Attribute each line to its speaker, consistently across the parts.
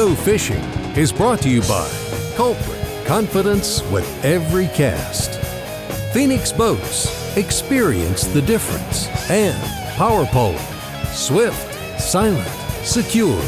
Speaker 1: Go Fishing is brought to you by Culprit, confidence with every cast. Phoenix Boats, experience the difference. And Power Pole, swift, silent, secure.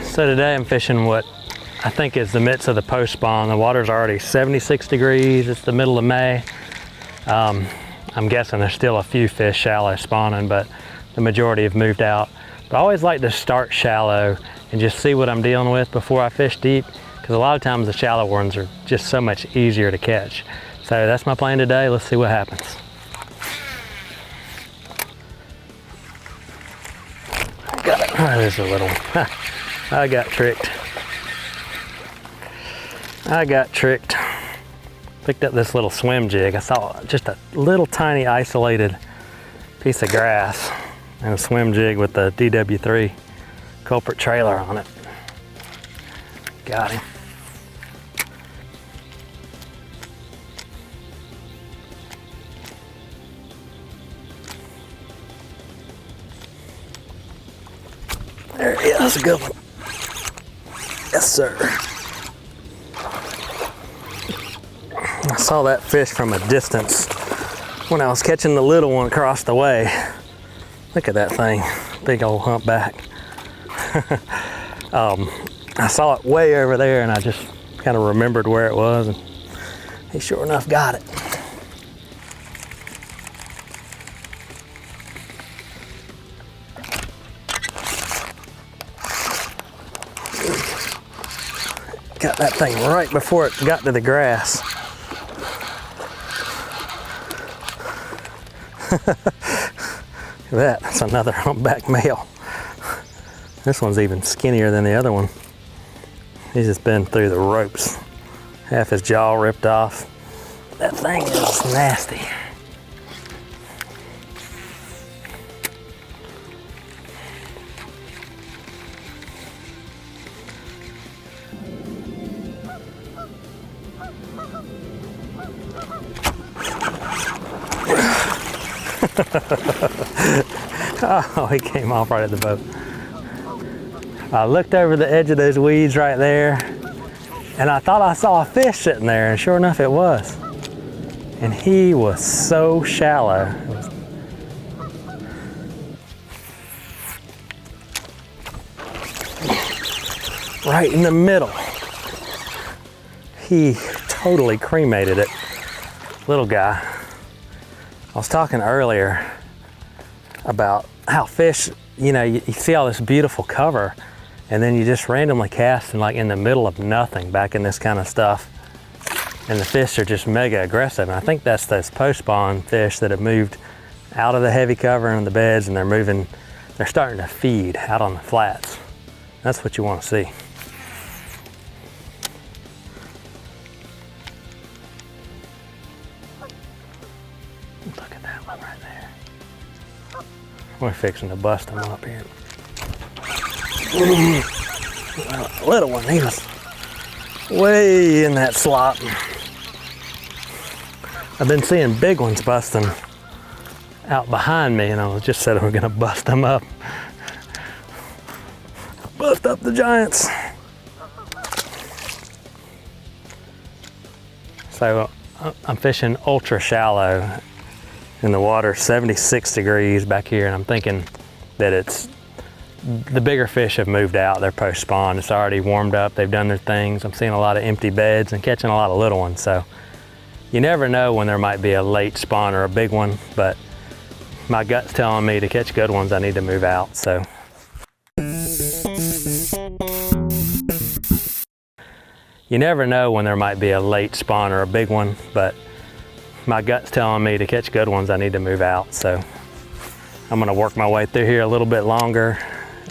Speaker 2: So today I'm fishing what I think is the midst of the post spawn. The water's already 76 degrees. It's the middle of May. I'm guessing there's still a few fish shallow spawning, but the majority have moved out. But I always like to start shallow and just see what I'm dealing with before I fish deep, because a lot of times the shallow ones are just so much easier to catch. So that's my plan today. Let's see what happens. Got it. Oh, there's a little one. I got tricked. Picked up this little swim jig. I saw just a little tiny isolated piece of grass and a swim jig with the DW3 Culprit trailer on it. Got him. There he is. That's a good one. Yes, sir. I saw that fish from a distance when I was catching the little one across the way. Look at that thing, big old humpback. I saw it way over there and I just kind of remembered where it was, and he sure enough got it. Got that thing right before it got to the grass. Look at that, that's another humpback male. This one's even skinnier than the other one. He's just been through the ropes. Half his jaw ripped off. That thing is nasty. Oh, he came off right at the boat. I looked over the edge of those weeds right there and I thought I saw a fish sitting there, and sure enough it was. And he was so shallow. Right in the middle. He totally cremated it. Little guy. I was talking earlier about how fish, you know, you see all this beautiful cover and then you just randomly cast in the middle of nothing back in this kind of stuff. And the fish are just mega aggressive. And I think that's those post-spawn fish that have moved out of the heavy cover and the beds, and they're starting to feed out on the flats. That's what you want to see. Look at that one right there. We're fixing to bust them up here. Little one, he was way in that slop. I've been seeing big ones busting out behind me, and I was just said we're gonna bust them up. Bust up the giants. So I'm fishing ultra shallow in the water, 76 degrees back here, and I'm thinking that it's the bigger fish have moved out. They're post spawn. It's already warmed up. They've done their things. I'm seeing a lot of empty beds and catching a lot of little ones. So you never know when there might be a late spawn or a big one, but my gut's telling me to catch good ones, I need to move out. So you never know when there might be a late spawn or a big one, but my gut's telling me to catch good ones, I need to move out. So I'm gonna work my way through here a little bit longer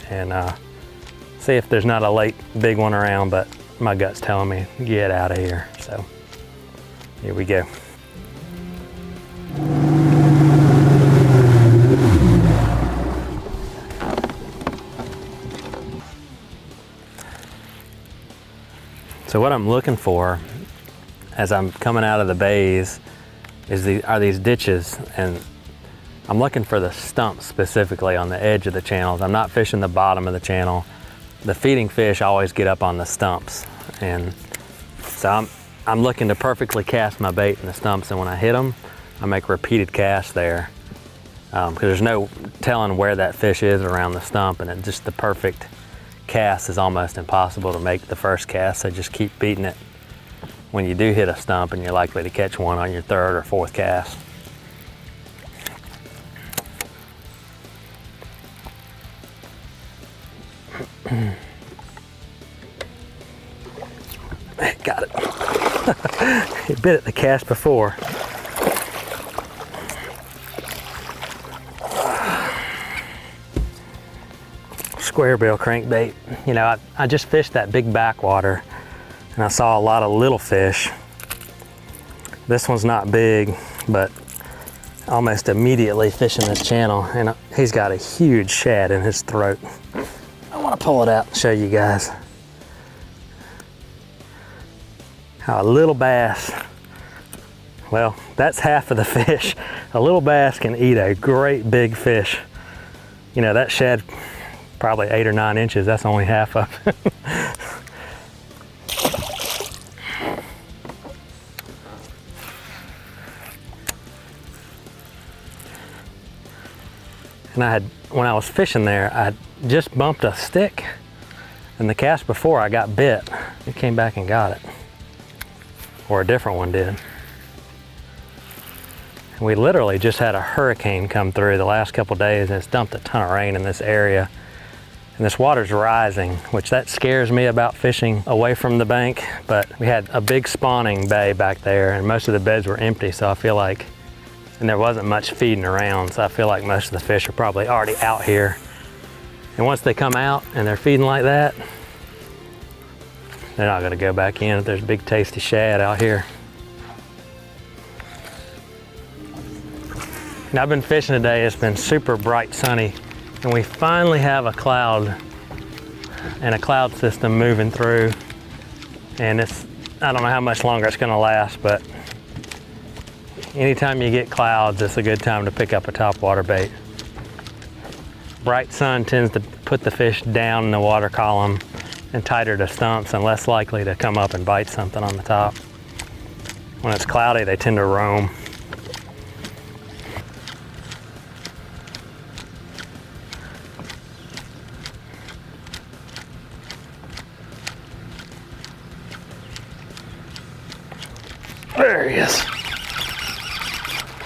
Speaker 2: and see if there's not a late big one around, but my gut's telling me get out of here. So here we go. So what I'm looking for as I'm coming out of the bays are these ditches, and I'm looking for the stumps specifically on the edge of the channels. I'm not fishing the bottom of the channel. The feeding fish always get up on the stumps, and so I'm looking to perfectly cast my bait in the stumps, and when I hit them, I make repeated casts there, because there's no telling where that fish is around the stump, and just the perfect cast is almost impossible to make the first cast, so just keep beating it when you do hit a stump, and you're likely to catch one on your third or fourth cast. Got it. He bit at the cast before. Square bill crankbait. You know, I just fished that big backwater and I saw a lot of little fish. This one's not big, but almost immediately fishing this channel, and he's got a huge shad in his throat. I want to pull it out and show you guys how a little bass, well, that's half of the fish. A little bass can eat a great big fish. You know, that shad, probably 8 or 9 inches, that's only half of it. And when I was fishing there, I just bumped a stick, and the cast before I got bit, it came back and got it. Or a different one did. And we literally just had a hurricane come through the last couple days, and it's dumped a ton of rain in this area. And this water's rising, which that scares me about fishing away from the bank, but we had a big spawning bay back there, and most of the beds were empty, so I feel like, and there wasn't much feeding around, so I feel like most of the fish are probably already out here. And once they come out and they're feeding like that, they're not gonna go back in if there's big tasty shad out here. Now, I've been fishing today, it's been super bright sunny, and we finally have a cloud and a cloud system moving through. And I don't know how much longer it's gonna last, but anytime you get clouds, it's a good time to pick up a topwater bait. Bright sun tends to put the fish down in the water column and tighter to stumps and less likely to come up and bite something on the top. When it's cloudy, they tend to roam. There he is.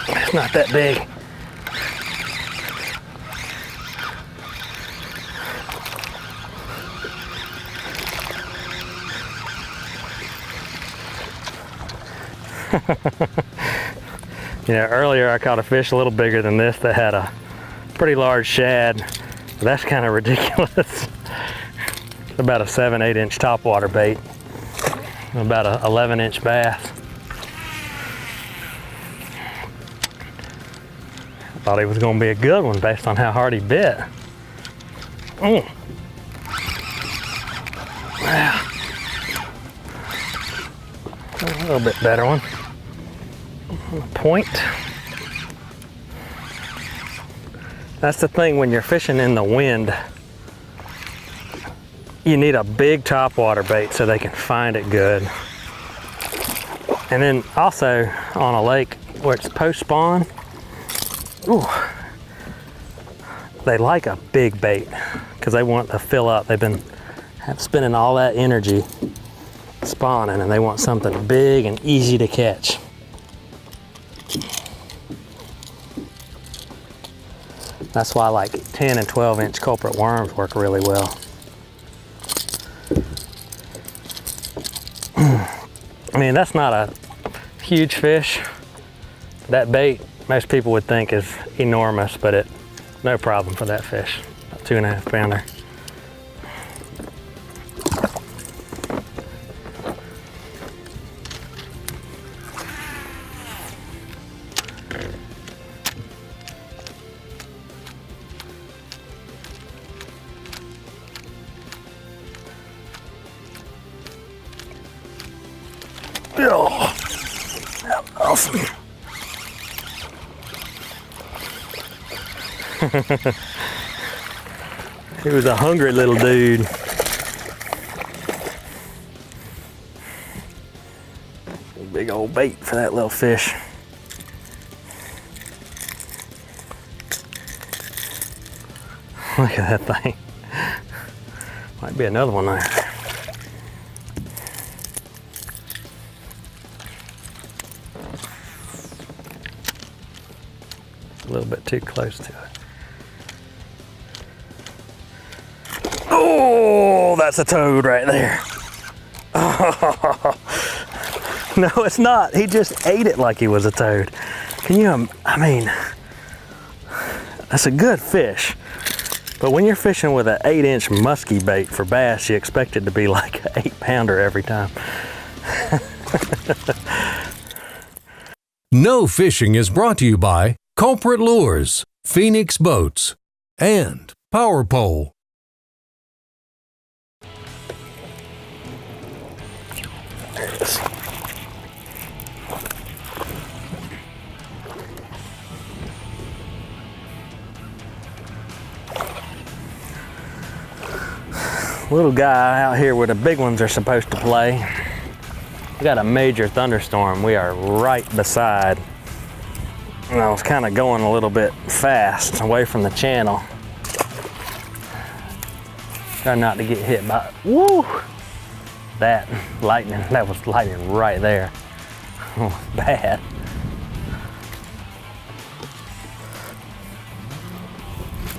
Speaker 2: It's not that big. You know, earlier I caught a fish a little bigger than this that had a pretty large shad. That's kind of ridiculous. About a 7-8 inch topwater bait. About an 11-inch bass. Thought he was going to be a good one based on how hard he bit. Yeah. A little bit better one. Point. That's the thing when you're fishing in the wind. You need a big topwater bait so they can find it good. And then also on a lake where it's post-spawn, they like a big bait because they want to fill up. They've been spending all that energy spawning, and they want something big and easy to catch. That's why like 10 and 12 inch culprit worms work really well. I mean, that's not a huge fish. That bait, most people would think is enormous, but no problem for that fish. A 2.5 pounder. Oh, awesome. He was a hungry little dude. Big old bait for that little fish. Look at that thing. Might be another one there. A little bit too close to it. Oh, that's a toad right there. Oh, no, it's not. He just ate it like he was a toad. Can you, I mean, that's a good fish. But when you're fishing with an 8-inch musky bait for bass, you expect it to be like an 8-pounder every time.
Speaker 1: No Fishing is brought to you by Culprit Lures, Phoenix Boats, and Power Pole.
Speaker 2: There it is. Little guy out here where the big ones are supposed to play. We got a major thunderstorm. We are right beside. And I was kind of going a little bit fast away from the channel. Try not to get hit by, woo! That lightning, that was lightning right there. Oh, bad.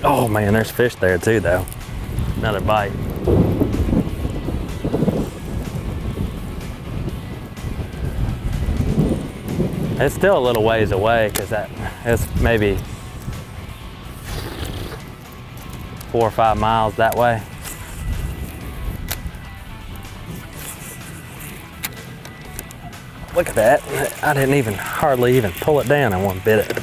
Speaker 2: Oh man, there's fish there too though. Another bite. It's still a little ways away because it's maybe 4 or 5 miles that way. Look at that. I didn't even hardly even pull it down and one bit it.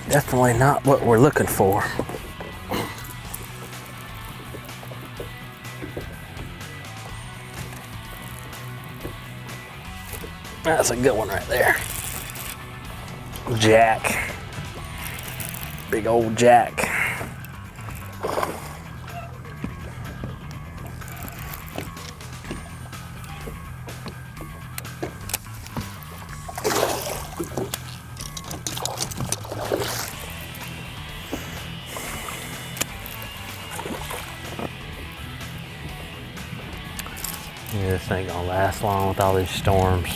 Speaker 2: Definitely not what we're looking for. That's a good one right there. Jack. Big old jack. Yeah, this ain't gonna last long with all these storms.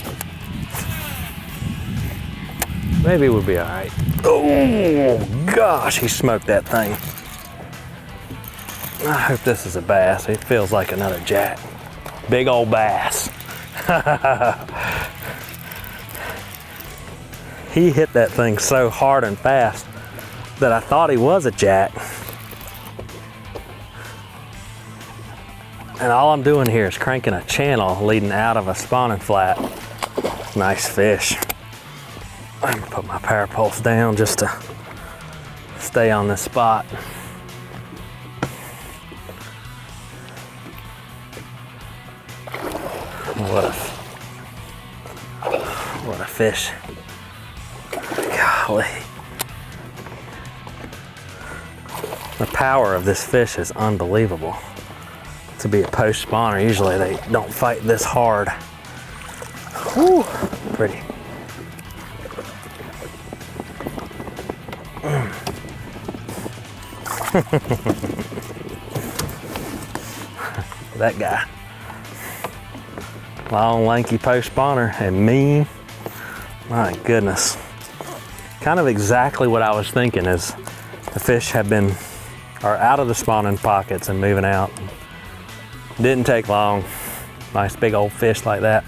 Speaker 2: Maybe we'll be all right. Oh gosh, he smoked that thing. I hope this is a bass. It feels like another jack. Big old bass. He hit that thing so hard and fast that I thought he was a jack. And all I'm doing here is cranking a channel leading out of a spawning flat. Nice fish. I'm gonna put my power poles down just to stay on this spot. What a fish. Golly. The power of this fish is unbelievable. To be a post spawner, usually they don't fight this hard. Whew, pretty. That guy. Long, lanky post spawner and mean. My goodness. Kind of exactly what I was thinking is the fish are out of the spawning pockets and moving out. Didn't take long. Nice big old fish like that.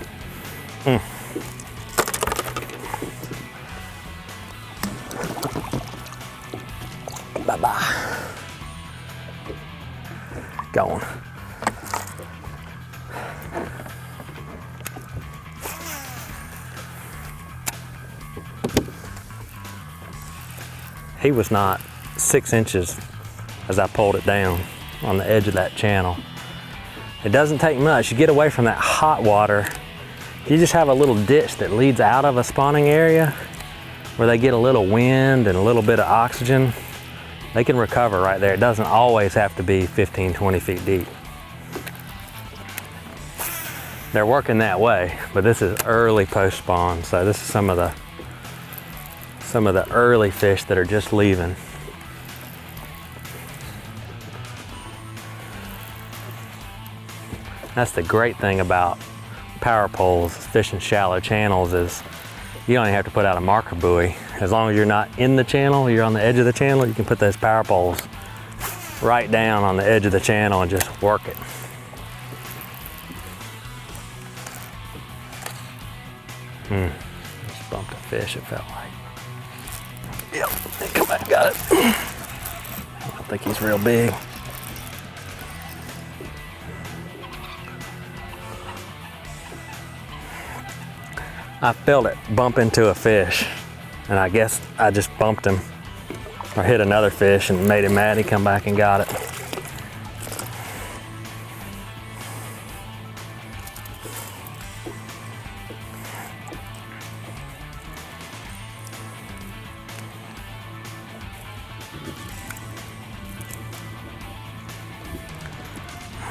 Speaker 2: Bye-bye. Going. he was not 6 inches as I pulled it down on the edge of that channel. It doesn't take much. You get away from that hot water. You just have a little ditch that leads out of a spawning area where they get a little wind and a little bit of oxygen. They can recover right there. It doesn't always have to be 15, 20 feet deep. They're working that way, but this is early post-spawn, so this is some of the early fish that are just leaving. That's the great thing about power poles, fishing shallow channels, is you don't even have to put out a marker buoy. As long as you're not in the channel, you're on the edge of the channel, you can put those power poles right down on the edge of the channel and just work it. Just bumped a fish, it felt like. Yep, come back, got it. I don't think he's real big. I felt it bump into a fish, and I guess I just bumped him or hit another fish and made him mad. He come back and got it.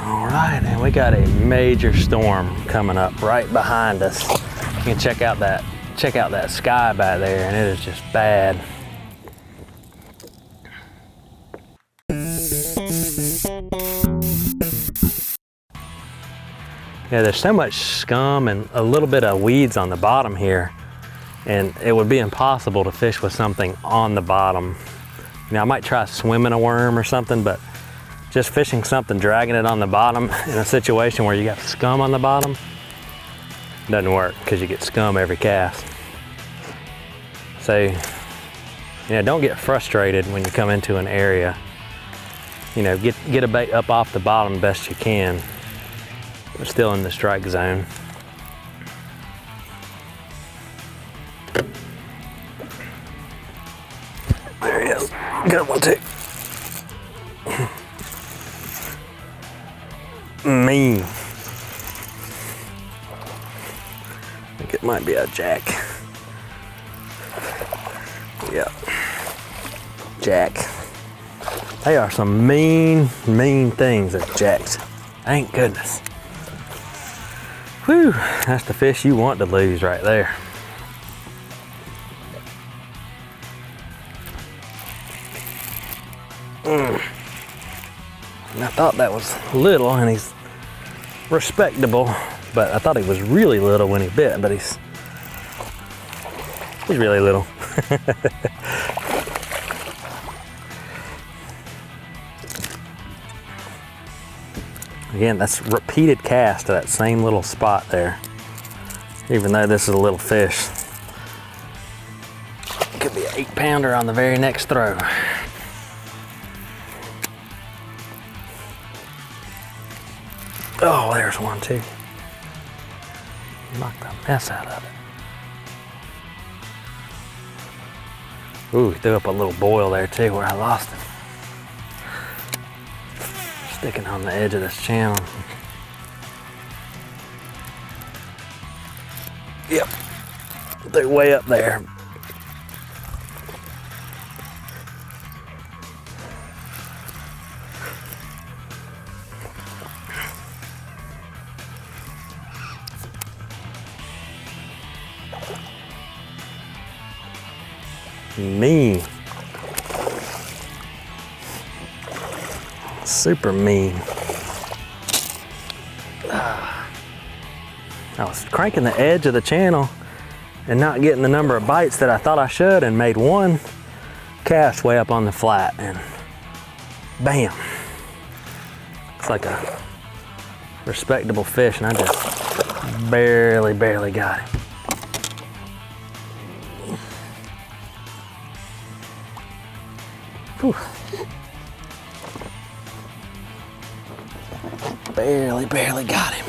Speaker 2: All right, and we got a major storm coming up right behind us. You can check out that sky back there, and it is just bad. Yeah, there's so much scum and a little bit of weeds on the bottom here, and it would be impossible to fish with something on the bottom. You know, I might try swimming a worm or something, but just fishing something, dragging it on the bottom in a situation where you got scum on the bottom, doesn't work because you get scum every cast. So, yeah, don't get frustrated when you come into an area. You know, get a bait up off the bottom best you can. We're still in the strike zone. There he is. Good one too. Mean. I think it might be a jack. Yep. Jack. They are some mean things, at jacks. Thank goodness. Whew, that's the fish you want to lose right there. And I thought that was little, and he's respectable, but I thought he was really little when he bit, but he's really little. Again, that's repeated cast to that same little spot there. Even though this is a little fish. Could be an 8-pounder on the very next throw. Oh, there's one too. Knocked the mess out of it. Ooh, threw up a little boil there too where I lost it. Sticking on the edge of this channel. Yep, they're way up there. Mean. Super mean. I was cranking the edge of the channel and not getting the number of bites that I thought I should, and made one cast way up on the flat, and bam. It's like a respectable fish, and I just barely got him. Whew. Barely got him.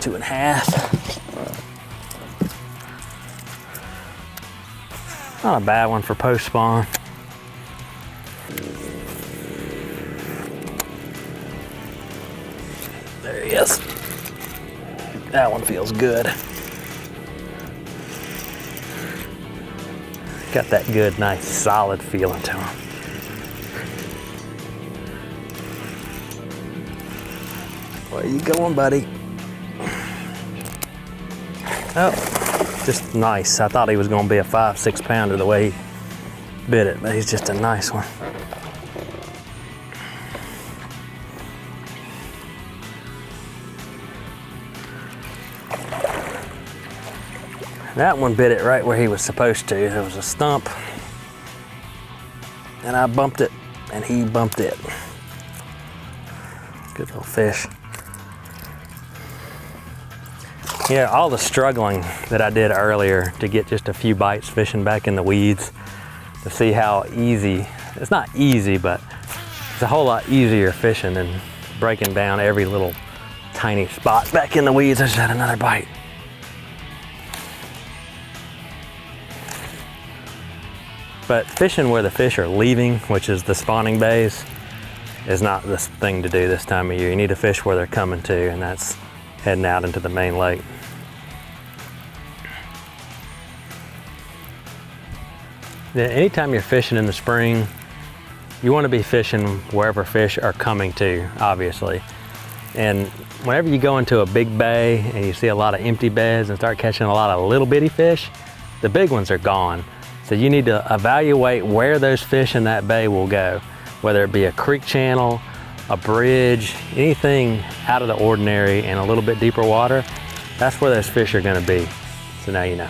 Speaker 2: 2.5. Not a bad one for post spawn. There he is. That one feels good. Got that good, nice, solid feeling to him. Where you going, buddy? Oh, just nice. I thought he was gonna be a 5-6 pounder the way he bit it, but he's just a nice one. That one bit it right where he was supposed to. There was a stump, and I bumped it, and he bumped it. Good little fish. Yeah, all the struggling that I did earlier to get just a few bites fishing back in the weeds, to see how easy, it's not easy, but it's a whole lot easier fishing than breaking down every little tiny spot back in the weeds. I just had another bite. But fishing where the fish are leaving, which is the spawning bays, is not the thing to do this time of year. You need to fish where they're coming to, and that's heading out into the main lake. Yeah, anytime you're fishing in the spring, you want to be fishing wherever fish are coming to, obviously. And whenever you go into a big bay and you see a lot of empty beds and start catching a lot of little bitty fish, the big ones are gone. So you need to evaluate where those fish in that bay will go, whether it be a creek channel, a bridge, anything out of the ordinary and a little bit deeper water. That's where those fish are going to be. So now you know.